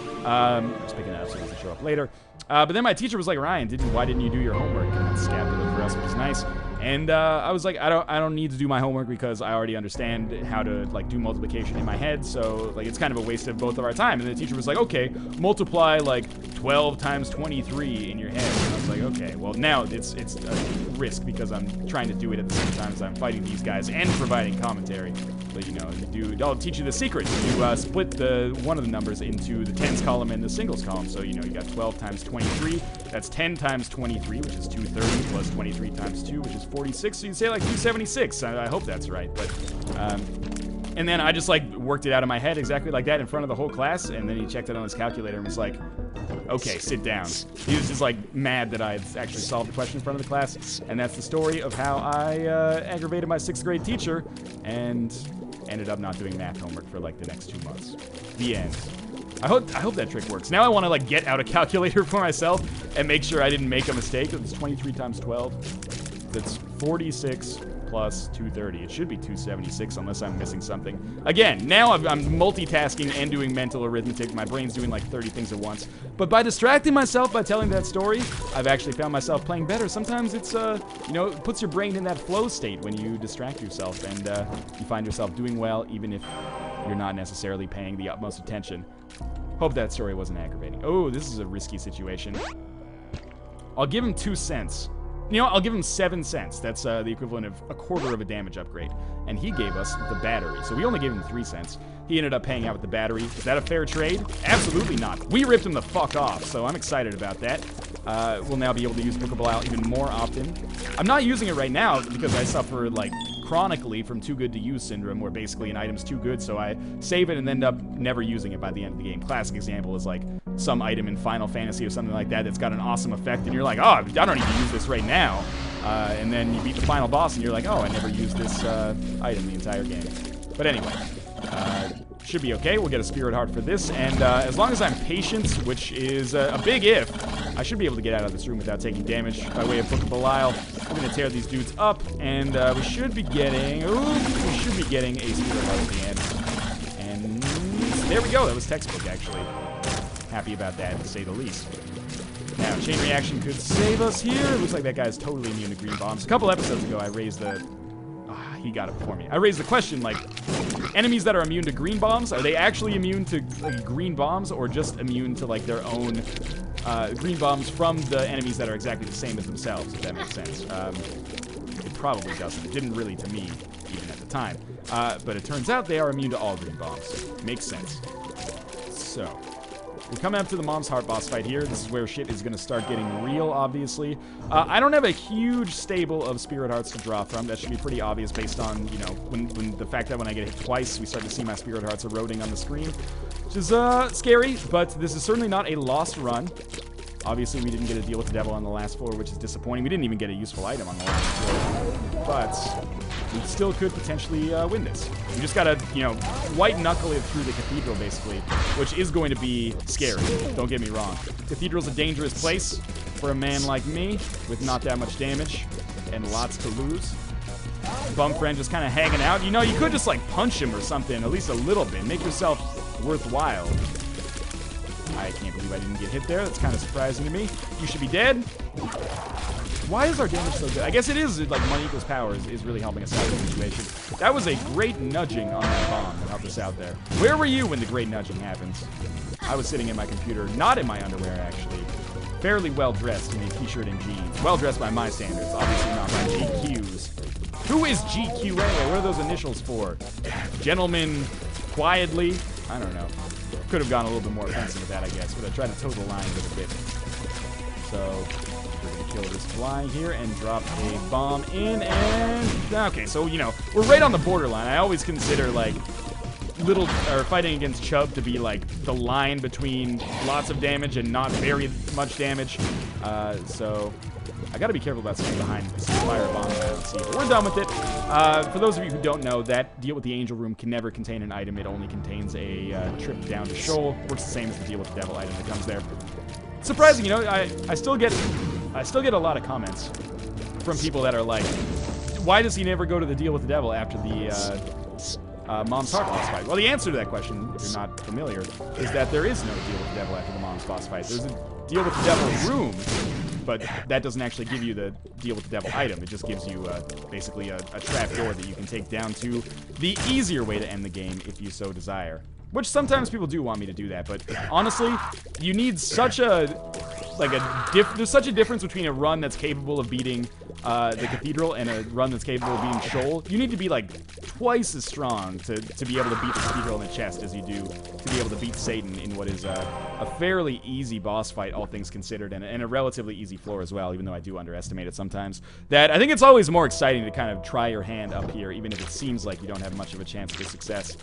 S1: Just picking that up so it doesn't show up later. But then my teacher was like, Ryan, why didn't you do your homework? And that's scapular for us, which is nice. And I was like, I don't need to do my homework because I already understand how to like do multiplication in my head. So like it's kind of a waste of both of our time. And the teacher was like, okay, multiply like 12 times 23 in your head. And I was like, okay, well now it's a risk because I'm trying to do it at the same time as I'm fighting these guys and providing commentary. But you know, I'll teach you the secret. You split one of the numbers into the tens column and the singles column. So you know, you got 12 times 23. That's 10 times 23, which is 230, plus 23 times 2, which is 46. So you'd say like 276. I hope that's right. But and then I just like worked it out in my head exactly like that in front of the whole class. And then he checked it on his calculator and was like, Okay, sit down. He was just like mad that I had actually solved the question in front of the class, and that's the story of how I aggravated my 6th grade teacher and ended up not doing math homework for like the next 2 months. The end. I hope that trick works. Now I want to like get out a calculator for myself and make sure I didn't make a mistake. It's 23 times 12. That's 46 plus 230. It should be 276 unless I'm missing something. Again, now I'm multitasking and doing mental arithmetic. My brain's doing like 30 things at once. But by distracting myself by telling that story, I've actually found myself playing better. Sometimes it's, you know, it puts your brain in that flow state when you distract yourself and you find yourself doing well even if you're not necessarily paying the utmost attention. Hope that story wasn't aggravating. Oh, this is a risky situation. I'll give him 2 cents. You know, I'll give him 7 cents. That's the equivalent of a quarter of a damage upgrade. And he gave us the battery, so we only gave him 3 cents. He ended up paying out with the battery. Is that a fair trade? Absolutely not. We ripped him the fuck off, so I'm excited about that. We'll now be able to use Pokeball even more often. I'm not using it right now because I suffer, like, chronically from too good to use syndrome, where basically an item's too good, so I save it and end up never using it by the end of the game. Classic example is, like, some item in Final Fantasy or something like that that's got an awesome effect, and you're like, oh, I don't need to use this right now. And then you beat the final boss, and you're like, oh, I never used this item the entire game. But anyway, should be okay. We'll get a Spirit Heart for this, and as long as I'm patient, which is a big if, I should be able to get out of this room without taking damage by way of Pokeball. We're going to tear these dudes up, and we should be getting... Ooh, we should be getting a Spirit Heart at the end. And there we go. That was textbook, actually. Happy about that, to say the least. Now, Chain Reaction could save us here. It looks like that guy's totally immune to green bombs. A couple episodes ago, I raised the... he got it before me. I raised the question, like, enemies that are immune to green bombs, are they actually immune to like, green bombs, or just immune to, like, their own green bombs from the enemies that are exactly the same as themselves, if that makes sense? It probably doesn't. It didn't really to me, even at the time. But it turns out they are immune to all green bombs. Makes sense. So... we're coming up to the Mom's Heart boss fight here. This is where shit is going to start getting real, obviously. I don't have a huge stable of Spirit Hearts to draw from. That should be pretty obvious based on, you know, when the fact that when I get hit twice, we start to see my Spirit Hearts eroding on the screen. Which is scary, but this is certainly not a lost run. Obviously, we didn't get a deal with the devil on the last floor, which is disappointing. We didn't even get a useful item on the last floor. But we still could potentially win this. We just gotta, you know, white knuckle it through the cathedral, basically, which is going to be scary. Don't get me wrong. Cathedral's a dangerous place for a man like me with not that much damage and lots to lose. Bum friend just kind of hanging out. You know, you could just, like, punch him or something, at least a little bit. Make yourself worthwhile. I can't believe I didn't get hit there. That's kind of surprising to me. You should be dead. Why is our damage so good? I guess it is, like, money equals power is really helping us out in this situation. That was a great nudging on that bomb that helped us out there. Where were you when the great nudging happens? I was sitting in my computer, not in my underwear, actually. Fairly well-dressed in a t-shirt and jeans. Well-dressed by my standards, obviously not by GQ's. Who is GQ anyway? What are those initials for? Gentlemen, quietly? I don't know. Could have gone a little bit more offensive with that, I guess, but I tried to toe the line a little bit. So, we're going to kill this fly here and drop a bomb in, and... okay, so, you know, we're right on the borderline. I always consider, like, fighting against Chubb to be, like, the line between lots of damage and not very much damage. So... I gotta be careful about staying behind this fire bomb I don't see. But we're done with it. For those of you who don't know, that deal with the Angel Room can never contain an item. It only contains a trip down to Shoal. Works the same as the deal with the Devil item that comes there. Surprising, you know, I still get a lot of comments from people that are like, why does he never go to the deal with the Devil after the Mom's Heart boss fight? Well, the answer to that question, if you're not familiar, is that there is no deal with the Devil after the Mom's boss fight. There's a deal with the Devil room, but that doesn't actually give you the deal with the devil item. It just gives you basically a trap door that you can take down to the easier way to end the game if you so desire. Which sometimes people do want me to do that, but honestly, you need such a like there's such a difference between a run that's capable of beating the Cathedral and a run that's capable of beating Shoal. You need to be like twice as strong to be able to beat the Cathedral in the chest as you do to be able to beat Satan in what is a fairly easy boss fight, all things considered, and a relatively easy floor as well, even though I do underestimate it sometimes. That I think it's always more exciting to kind of try your hand up here, even if it seems like you don't have much of a chance for success.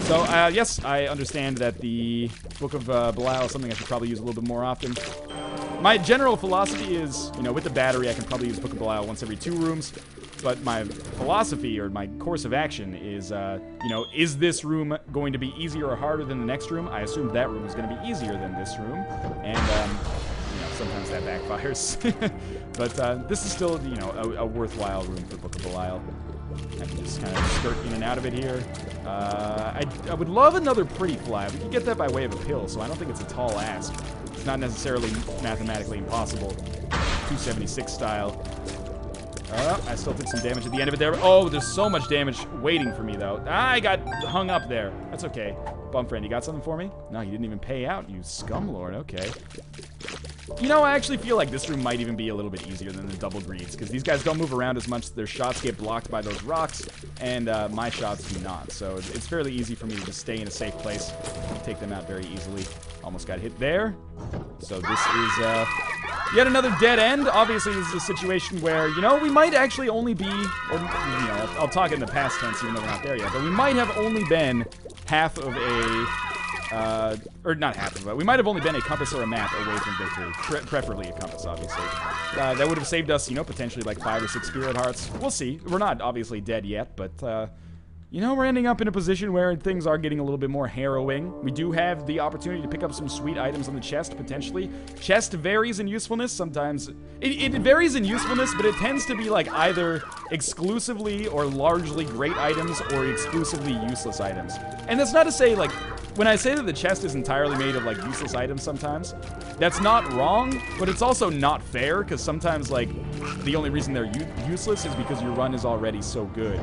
S1: So, yes, I understand that the Book of Belial is something I should probably use a little bit more often. My general philosophy is, you know, with the battery, I can probably use Book of Belial once every 2 rooms. But my philosophy, or my course of action, is, you know, is this room going to be easier or harder than the next room? I assumed that room was going to be easier than this room. And, you know, sometimes that backfires. But this is still, you know, a worthwhile room for Book of Belial. I can just kind of skirt in and out of it here. I would love another pretty fly. We could get that by way of a pill, so I don't think it's a tall ask. It's not necessarily mathematically impossible. 276 style. I still took some damage at the end of it there. Oh, there's so much damage waiting for me, though. I got hung up there. That's okay. Bumfriend, you got something for me? No, you didn't even pay out, you scumlord. Okay. You know, I actually feel like this room might even be a little bit easier than the double greeds, because these guys don't move around as much. Their shots get blocked by those rocks, and my shots do not. So it's fairly easy for me to just stay in a safe place and take them out very easily. Almost got hit there. So this is yet another dead end. Obviously, this is a situation where, you know, we might actually only be, or, you know, I'll talk in the past tense even though we're not there yet, but we might have only been half of a, or not half of it, we might have only been a compass or a map away from victory. Preferably a compass, obviously. That would have saved us, you know, potentially like 5 or 6 spirit hearts. We'll see. We're not obviously dead yet, but, you know, we're ending up in a position where things are getting a little bit more harrowing. We do have the opportunity to pick up some sweet items on the chest, potentially. Chest varies in usefulness. Sometimes it varies in usefulness, but it tends to be like either exclusively or largely great items or exclusively useless items. And that's not to say, like, when I say that the chest is entirely made of, like, useless items sometimes, that's not wrong, but it's also not fair, because sometimes, like, the only reason they're useless is because your run is already so good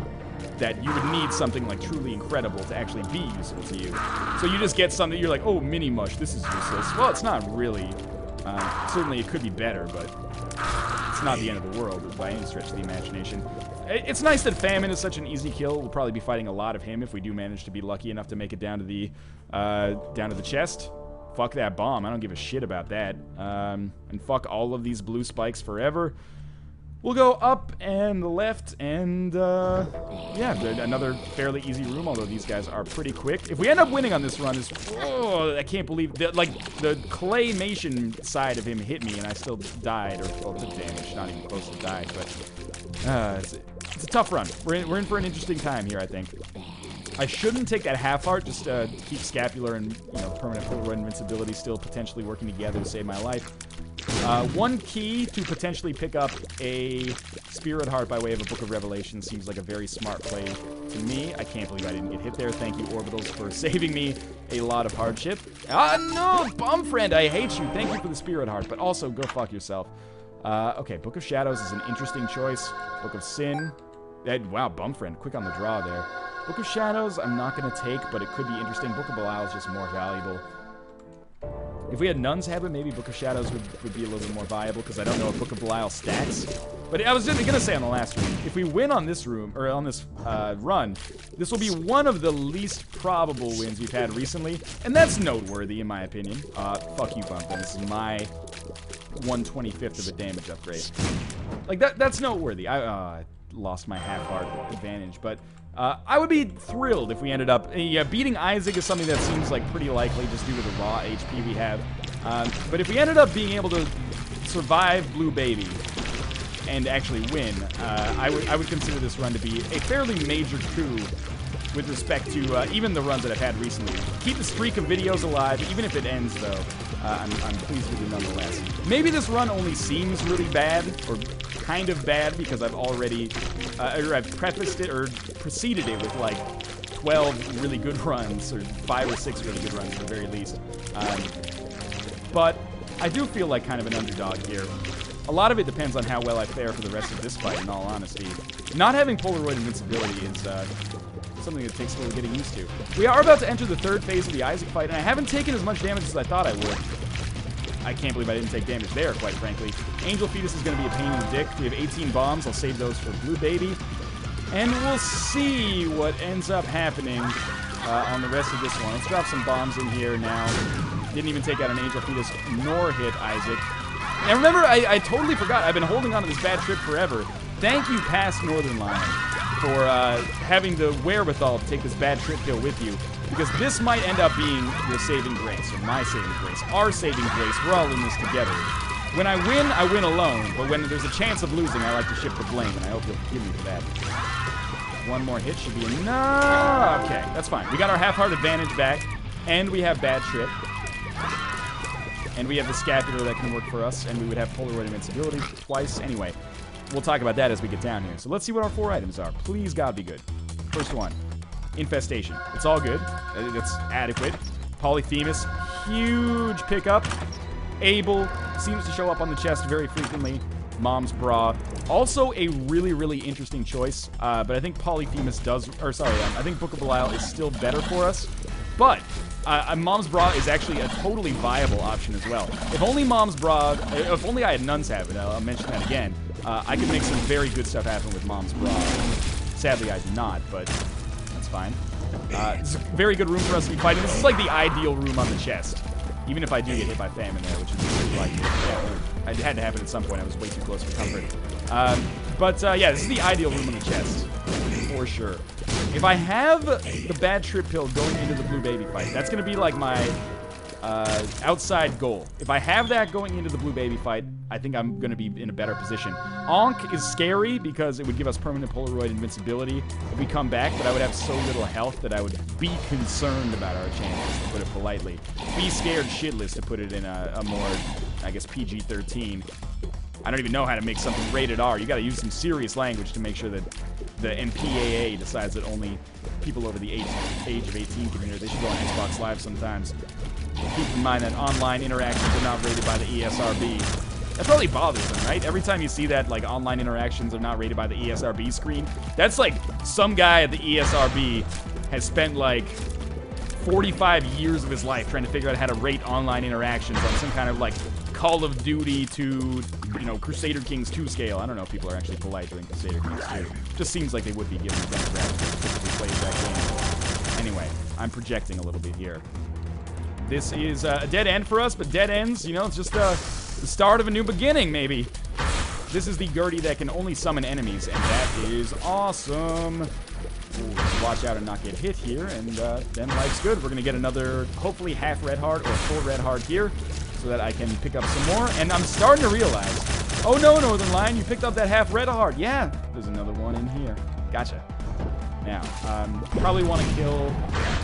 S1: that you would need something like truly incredible to actually be useful to you. So you just get something, you're like, oh, mini mush, this is useless. Well, it's not really. Certainly it could be better, but it's not the end of the world by any stretch of the imagination. It's nice that Famine is such an easy kill. We'll probably be fighting a lot of him if we do manage to be lucky enough to make it down to the chest. Fuck that bomb. I don't give a shit about that. And fuck all of these blue spikes forever. We'll go up and left, and, yeah, another fairly easy room, although these guys are pretty quick. If we end up winning on this run, I can't believe that, like, the claymation side of him hit me, and I still died, or took damage, not even close to dying, but, it's a tough run. We're in for an interesting time here, I think. I shouldn't take that half heart, just to keep scapular and, you know, permanent full invincibility still potentially working together to save my life. One key to potentially pick up a Spirit Heart by way of a Book of Revelation seems like a very smart play to me. I can't believe I didn't get hit there. Thank you, Orbitals, for saving me a lot of hardship. No, Bumfriend, I hate you. Thank you for the Spirit Heart, but also go fuck yourself. Okay, Book of Shadows is an interesting choice. Book of Sin. Wow, Bumfriend, quick on the draw there. Book of Shadows, I'm not going to take, but it could be interesting. Book of Belial is just more valuable. If we had Nun's Habit, maybe Book of Shadows would be a little bit more viable, because I don't know if Book of Belial stacks. But I was just going to say on the last room, if we win on this room, or on this run, this will be one of the least probable wins we've had recently, and that's noteworthy in my opinion. Fuck you, Bumpin. This is my 1/25th of a damage upgrade. Like, that's noteworthy. I lost my half-heart advantage, but I would be thrilled if we ended up... Yeah, beating Isaac is something that seems like pretty likely just due to the raw HP we have. But if we ended up being able to survive Blue Baby and actually win, I would consider this run to be a fairly major coup with respect to even the runs that I've had recently. Keep the streak of videos alive, even if it ends, though. I'm pleased with it nonetheless. Maybe this run only seems really bad, or kind of bad, because I've already, or I've prefaced it, or preceded it with, like, 12 really good runs, or 5 or 6 really good runs at the very least. But I do feel like kind of an underdog here. A lot of it depends on how well I fare for the rest of this fight, in all honesty. Not having Polaroid invincibility is something that takes a little getting used to. We are about to enter the third phase of the Isaac fight, and I haven't taken as much damage as I thought I would. I can't believe I didn't take damage there, quite frankly. Angel Fetus is going to be a pain in the dick. We have 18 bombs. I'll save those for Blue Baby. And we'll see what ends up happening on the rest of this one. Let's drop some bombs in here now. Didn't even take out an Angel Fetus nor hit Isaac. And remember, I totally forgot. I've been holding on to this bad trip forever. Thank you, past Northernlion, for having the wherewithal to take this bad trip pill with you. Because this might end up being your saving grace, or my saving grace, our saving grace. We're all in this together. When I win alone. But when there's a chance of losing, I like to shift the blame, and I hope you'll forgive me for that. One more hit should be enough. Okay, that's fine. We got our half-heart advantage back, and we have bad trip. And we have the scapular that can work for us, and we would have Polaroid invincibility twice. Anyway, we'll talk about that as we get down here. So let's see what our 4 items are. Please, God, be good. First one, Infestation. It's all good. It's adequate. Polyphemus, huge pickup. Abel seems to show up on the chest very frequently. Mom's Bra, also a really, really interesting choice. But I think Polyphemus does, or sorry, I think Book of Belial is still better for us. But Mom's Bra is actually a totally viable option as well. If only Mom's Bra, if only I had Nun's Habit, I'll mention that again, I could make some very good stuff happen with Mom's Bra. Sadly, I do not, but that's fine. It's a very good room for us to be fighting. This is like the ideal room on the chest. Even if I do get hit by Famine there, which is pretty likely. Yeah, it had to happen at some point. I was way too close for comfort. Yeah, this is the ideal room on the chest. For sure. If I have the bad trip pill going into the Blue Baby fight, that's going to be like my outside goal. If I have that going into the Blue Baby fight, I think I'm going to be in a better position. Ankh is scary because it would give us permanent Polaroid invincibility if we come back, but I would have so little health that I would be concerned about our chances, to put it politely. Be scared shitless, to put it in a more, I guess, PG-13. I don't even know how to make something rated R. You got to use some serious language to make sure that the MPAA decides that only people over the age of 18 can hear. They should go on Xbox Live sometimes. Keep in mind that online interactions are not rated by the ESRB. That probably bothers them, right? Every time you see that, like, online interactions are not rated by the ESRB screen, that's like some guy at the ESRB has spent, like, 45 years of his life trying to figure out how to rate online interactions on some kind of, like, Call of Duty to, you know, Crusader Kings 2 scale. I don't know if people are actually polite during Crusader Kings 2. Just seems like they would be given the demographics that typically plays that game. Anyway, I'm projecting a little bit here. This is a dead end for us, but dead ends, you know, it's just the start of a new beginning, maybe. This is the Gertie that can only summon enemies, and that is awesome. Ooh, just watch out and not get hit here, and then life's good. We're going to get another, hopefully, half red heart or full red heart here, so that I can pick up some more. And I'm starting to realize, oh no, Northernlion, you picked up that half red heart. Yeah, there's another one in here. Gotcha. Now, probably want to kill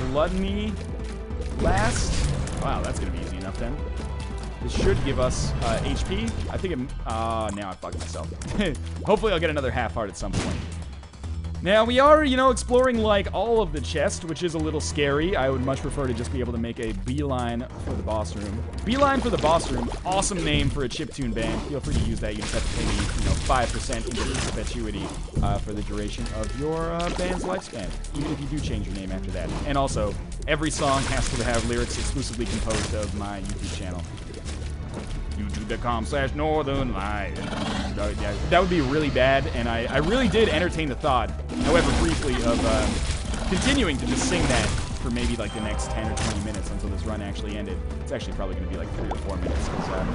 S1: Gluttony last. Wow, that's going to be easy enough then. This should give us HP. I think it... now I fucked myself. Hopefully I'll get another half heart at some point. Now, we are, you know, exploring, like, all of the chest, which is a little scary. I would much prefer to just be able to make a beeline for the boss room. Beeline for the boss room. Awesome name for a chiptune band. Feel free to use that. You just have to pay me, you know, 5% into perpetuity for the duration of your band's lifespan, even if you do change your name after that. And also, every song has to have lyrics exclusively composed of my YouTube channel. YouTube.com/Northernlion. Yeah, that would be really bad, and I really did entertain the thought, however briefly, of continuing to just sing that for maybe like the next 10 or 20 minutes until this run actually ended. It's actually probably going to be like 3 or 4 minutes, because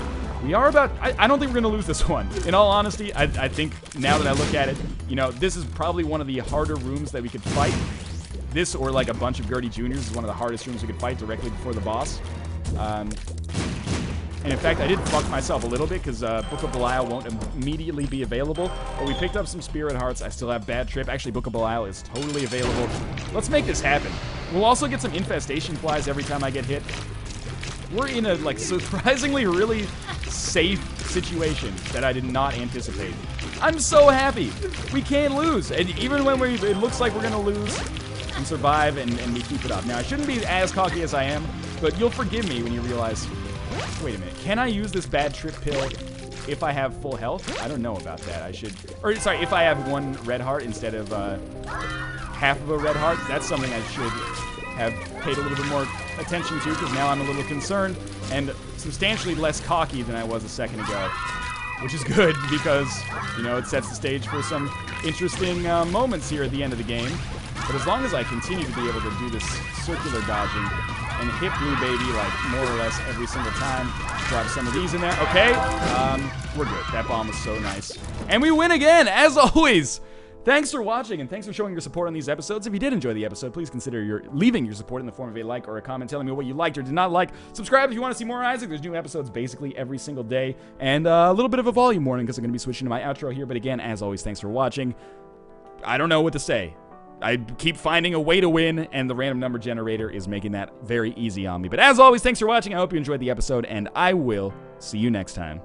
S1: we are about... I don't think we're going to lose this one. In all honesty, I think now that I look at it, you know, this is probably one of the harder rooms that we could fight. This, or like a bunch of Gertie Juniors, is one of the hardest rooms we could fight directly before the boss. And in fact, I did fuck myself a little bit, because Book of Belial won't immediately be available. But we picked up some Spirit Hearts. I still have Bad Trip. Actually, Book of Belial is totally available. Let's make this happen. We'll also get some Infestation Flies every time I get hit. We're in a, like, surprisingly really safe situation that I did not anticipate. I'm so happy. We can't lose. And even when it looks like we're going to lose, we survive and we keep it up. Now, I shouldn't be as cocky as I am, but you'll forgive me when you realize... Wait a minute. Can I use this bad trip pill if I have full health? I don't know about that. I should... Or, sorry, if I have 1 red heart instead of half of a red heart. That's something I should have paid a little bit more attention to, because now I'm a little concerned and substantially less cocky than I was a second ago. Which is good, because, you know, it sets the stage for some interesting moments here at the end of the game. But as long as I continue to be able to do this circular dodging and hit Blue Baby, like, more or less every single time, drop some of these in there. Okay, we're good. That bomb was so nice. And we win again, as always! Thanks for watching, and thanks for showing your support on these episodes. If you did enjoy the episode, please consider leaving your support in the form of a like or a comment telling me what you liked or did not like. Subscribe if you want to see more Isaac. There's new episodes basically every single day. And a little bit of a volume warning because I'm going to be switching to my outro here. But again, as always, thanks for watching. I don't know what to say. I keep finding a way to win, and the random number generator is making that very easy on me. But as always, thanks for watching. I hope you enjoyed the episode, and I will see you next time.